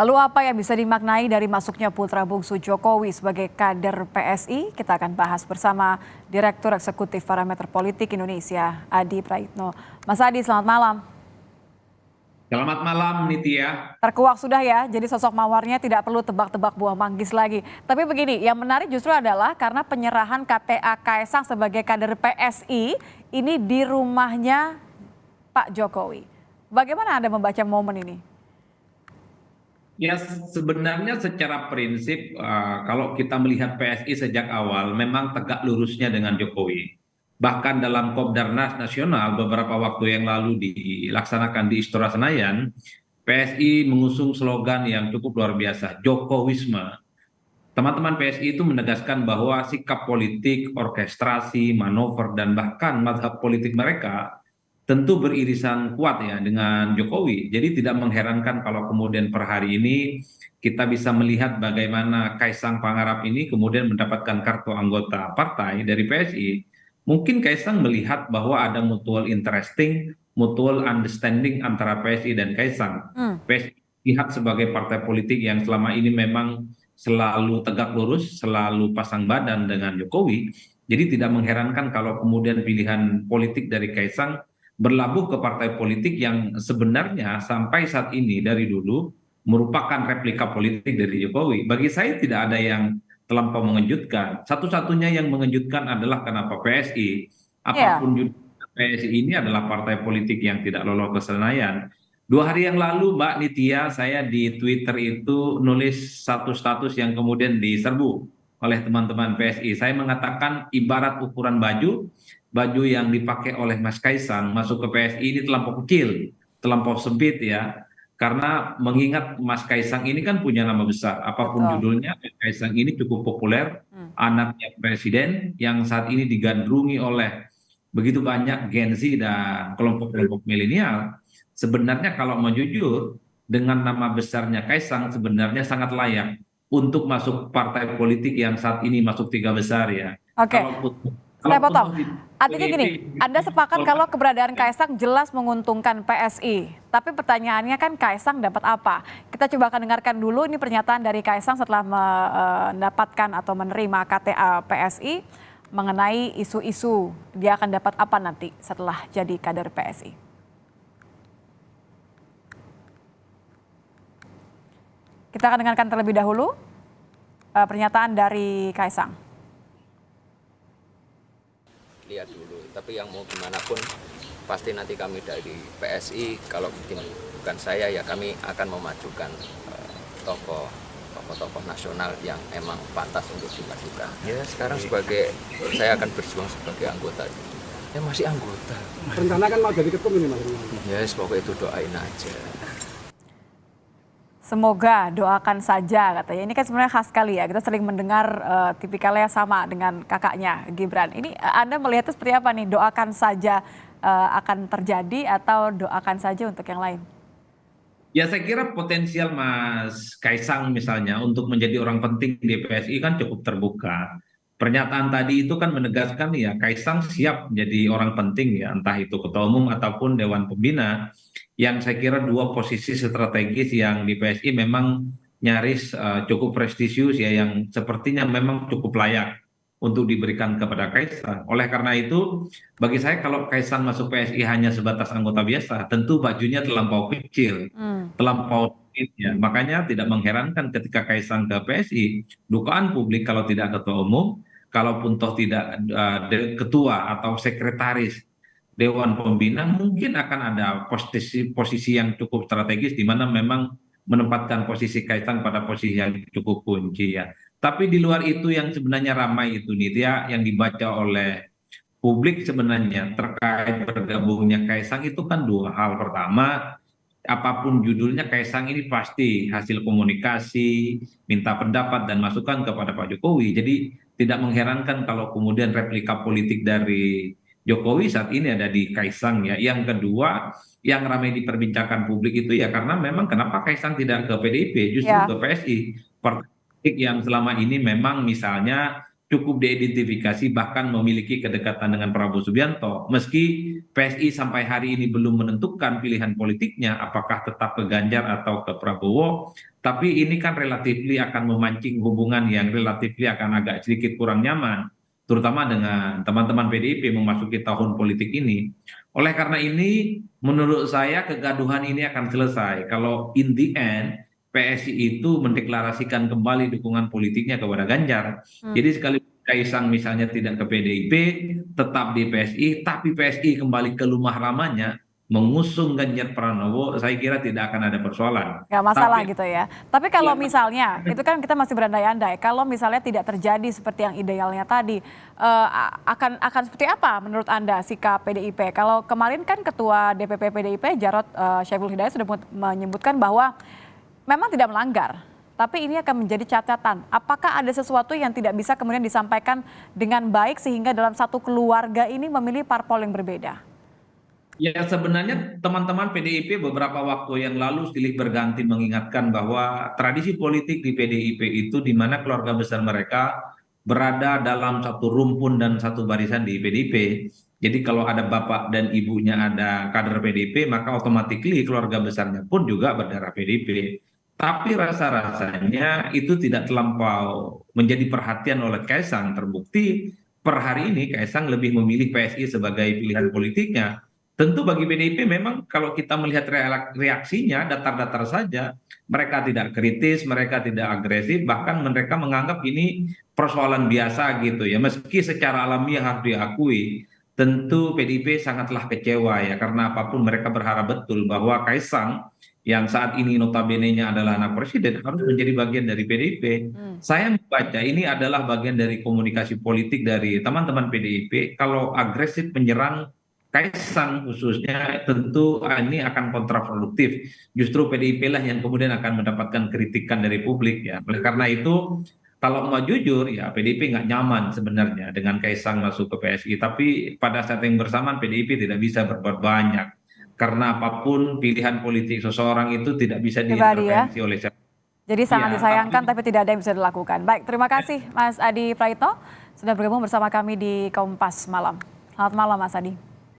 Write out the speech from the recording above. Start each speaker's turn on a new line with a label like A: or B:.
A: Lalu apa yang bisa dimaknai dari masuknya putra bungsu Jokowi sebagai kader PSI? Kita akan bahas bersama Direktur Eksekutif Parameter Politik Indonesia, Adi Praitno. Mas Adi, selamat malam.
B: Selamat malam Nitya.
A: Terkuak sudah ya, jadi sosok mawarnya tidak perlu tebak-tebak buah manggis lagi. Tapi begini, yang menarik justru adalah karena penyerahan KTA Kaisang sebagai kader PSI ini di rumahnya Pak Jokowi. Bagaimana Anda membaca momen ini?
B: Ya sebenarnya secara prinsip kalau kita melihat PSI sejak awal memang tegak lurusnya dengan Jokowi. Bahkan dalam Kopdarnas Nasional beberapa waktu yang lalu dilaksanakan di Istora Senayan, PSI mengusung slogan yang cukup luar biasa, Jokowisme. Teman-teman PSI itu menegaskan bahwa sikap politik, orkestrasi, manuver, dan bahkan mazhab politik mereka tentu beririsan kuat ya dengan Jokowi. Jadi tidak mengherankan kalau kemudian per hari ini kita bisa melihat bagaimana Kaisang Pangarap ini kemudian mendapatkan kartu anggota partai dari PSI. Mungkin Kaisang melihat bahwa ada mutual interesting, mutual understanding antara PSI dan Kaisang.
A: Hmm.
B: PSI lihat sebagai partai politik yang selama ini memang selalu tegak lurus, selalu pasang badan dengan Jokowi. Jadi tidak mengherankan kalau kemudian pilihan politik dari Kaisang berlabuh ke partai politik yang sebenarnya sampai saat ini dari dulu merupakan replika politik dari Jokowi. Bagi saya tidak ada yang terlampau mengejutkan. Satu-satunya yang mengejutkan adalah kenapa PSI,
A: Iya.
B: apapun judul PSI ini adalah partai politik yang tidak lolos ke Senayan. 2 hari yang lalu, Mbak Nitya, saya di Twitter itu nulis satu status yang kemudian diserbu oleh teman-teman PSI. Saya mengatakan ibarat ukuran baju, baju yang dipakai oleh Mas Kaisang masuk ke PSI ini terlampau kecil, terlampau sempit ya. Karena mengingat Mas Kaisang ini kan punya nama besar, apapun
A: Betul.
B: judulnya, Mas Kaisang ini cukup populer,
A: Hmm.
B: anaknya presiden yang saat ini digandrungi oleh begitu banyak Gen Z dan kelompok-kelompok milenial. Sebenarnya kalau mau jujur, dengan nama besarnya Kaisang sebenarnya sangat layak untuk masuk partai politik yang saat ini masuk 3 besar ya.
A: Oke,
B: Kalaupun
A: saya
B: kalaupun
A: potong.
B: toh tidak
A: Artinya
B: PDIP,
A: gini, Anda sepakat kalau keberadaan Kaisang jelas menguntungkan PSI. Tapi pertanyaannya kan Kaisang dapat apa? Kita coba akan dengarkan dulu ini pernyataan dari Kaisang setelah mendapatkan atau menerima KTA PSI mengenai isu-isu dia akan dapat apa nanti setelah jadi kader PSI. Kita akan dengarkan terlebih dahulu pernyataan dari Kaisang.
C: Lihat dulu, tapi yang mau gimana pun pasti nanti kami dari PSI, kalau mungkin bukan saya ya kami akan memajukan tokoh-tokoh nasional yang emang pantas untuk dimajukan. Ya sekarang saya akan berjuang sebagai anggota. Ya masih anggota.
D: Rencana kan mau jadi ketum ini Mas.
C: Ya semoga itu doain aja.
A: Semoga doakan saja katanya. Ini kan sebenarnya khas sekali ya. Kita sering mendengar tipikalnya sama dengan kakaknya Gibran. Ini Anda melihatnya seperti apa nih? Doakan saja akan terjadi atau doakan saja untuk yang lain?
B: ya saya kira potensial Mas Kaisang misalnya untuk menjadi orang penting di PSI kan cukup terbuka. Pernyataan tadi itu kan menegaskan ya Kaisang siap menjadi orang penting ya, entah itu ketua umum ataupun dewan pembina, yang saya kira dua posisi strategis yang di PSI memang nyaris cukup prestisius ya, yang sepertinya memang cukup layak untuk diberikan kepada Kaisang. Oleh karena itu, bagi saya kalau Kaisang masuk PSI hanya sebatas anggota biasa, tentu bajunya terlampau kecil,
A: Hmm.
B: terlampau sedikit ya. Makanya tidak mengherankan ketika Kaisang ke PSI, dugaan publik kalau tidak ketua umum, kalaupun toh tidak ketua atau sekretaris Dewan Pembina, mungkin akan ada posisi yang cukup strategis di mana memang menempatkan posisi Kaisang pada posisi yang cukup kunci ya. Tapi di luar itu yang sebenarnya ramai itu Nitya, yang dibaca oleh publik sebenarnya terkait bergabungnya Kaisang itu kan dua hal. Pertama, apapun judulnya Kaisang ini pasti hasil komunikasi, minta pendapat dan masukan kepada Pak Jokowi. Jadi tidak mengherankan kalau kemudian replika politik dari Jokowi saat ini ada di Kaisang ya. Yang kedua, yang ramai diperbincangkan publik itu ya karena memang kenapa Kaisang tidak ke PDIP, justru
A: Ya.
B: ke PSI. Partai politik yang selama ini memang misalnya cukup diidentifikasi bahkan memiliki kedekatan dengan Prabowo Subianto. Meski PSI sampai hari ini belum menentukan pilihan politiknya apakah tetap ke Ganjar atau ke Prabowo, tapi ini kan relatifly akan memancing hubungan yang relatifly akan agak sedikit kurang nyaman, terutama dengan teman-teman PDIP memasuki tahun politik ini. Oleh karena ini, menurut saya kegaduhan ini akan selesai kalau in the end PSI itu mendeklarasikan kembali dukungan politiknya kepada Ganjar. Jadi sekali Kaisang misalnya tidak ke PDIP, tetap di PSI, tapi PSI kembali ke rumah lamanya, mengusung Ganjar Pranowo, saya kira tidak akan ada persoalan.
A: Nggak masalah
B: Tapi
A: gitu ya. Tapi kalau
B: ya,
A: misalnya, itu kan kita masih berandai-andai, kalau misalnya tidak terjadi seperti yang idealnya tadi, akan seperti apa menurut Anda sikap PDIP? Kalau kemarin kan Ketua DPP PDIP, Jarod Saiful Hidayat sudah menyebutkan bahwa memang tidak melanggar, tapi ini akan menjadi catatan. Apakah ada sesuatu yang tidak bisa kemudian disampaikan dengan baik sehingga dalam satu keluarga ini memilih parpol yang berbeda?
B: ya sebenarnya teman-teman PDIP beberapa waktu yang lalu silih berganti mengingatkan bahwa tradisi politik di PDIP itu di mana keluarga besar mereka berada dalam satu rumpun dan satu barisan di PDIP. Jadi kalau ada bapak dan ibunya ada kader PDIP, maka otomatis keluarga besarnya pun juga berdarah PDIP. Tapi rasa-rasanya itu tidak terlampau menjadi perhatian oleh Kaisang. Terbukti per hari ini Kaisang lebih memilih PSI sebagai pilihan politiknya. Tentu bagi PDIP memang kalau kita melihat reaksinya datar-datar saja, mereka tidak kritis, mereka tidak agresif, bahkan mereka menganggap ini persoalan biasa gitu ya. Meski secara alamiah harus diakui, tentu PDIP sangatlah kecewa ya karena apapun mereka berharap betul bahwa Kaisang yang saat ini notabene-nya adalah anak presiden harus menjadi bagian dari PDIP. Saya membaca ini adalah bagian dari komunikasi politik dari teman-teman PDIP. Kalau agresif menyerang Kaisang khususnya tentu ini akan kontraproduktif. Justru PDIP lah yang kemudian akan mendapatkan kritikan dari publik ya. Oleh karena itu kalau mau jujur ya PDIP nggak nyaman sebenarnya dengan Kaisang masuk ke PSI. Tapi pada saat yang bersamaan PDIP tidak bisa berbuat banyak. Karena apapun pilihan politik seseorang itu tidak bisa
A: Pribadi ya.
B: diintervensi oleh siapa.
A: Jadi sangat
B: Ya,
A: disayangkan
B: tapi
A: tapi tidak ada yang bisa dilakukan. Baik, terima kasih Mas Adi Praitno sudah bergabung bersama kami di Kompas Malam. Selamat malam Mas Adi.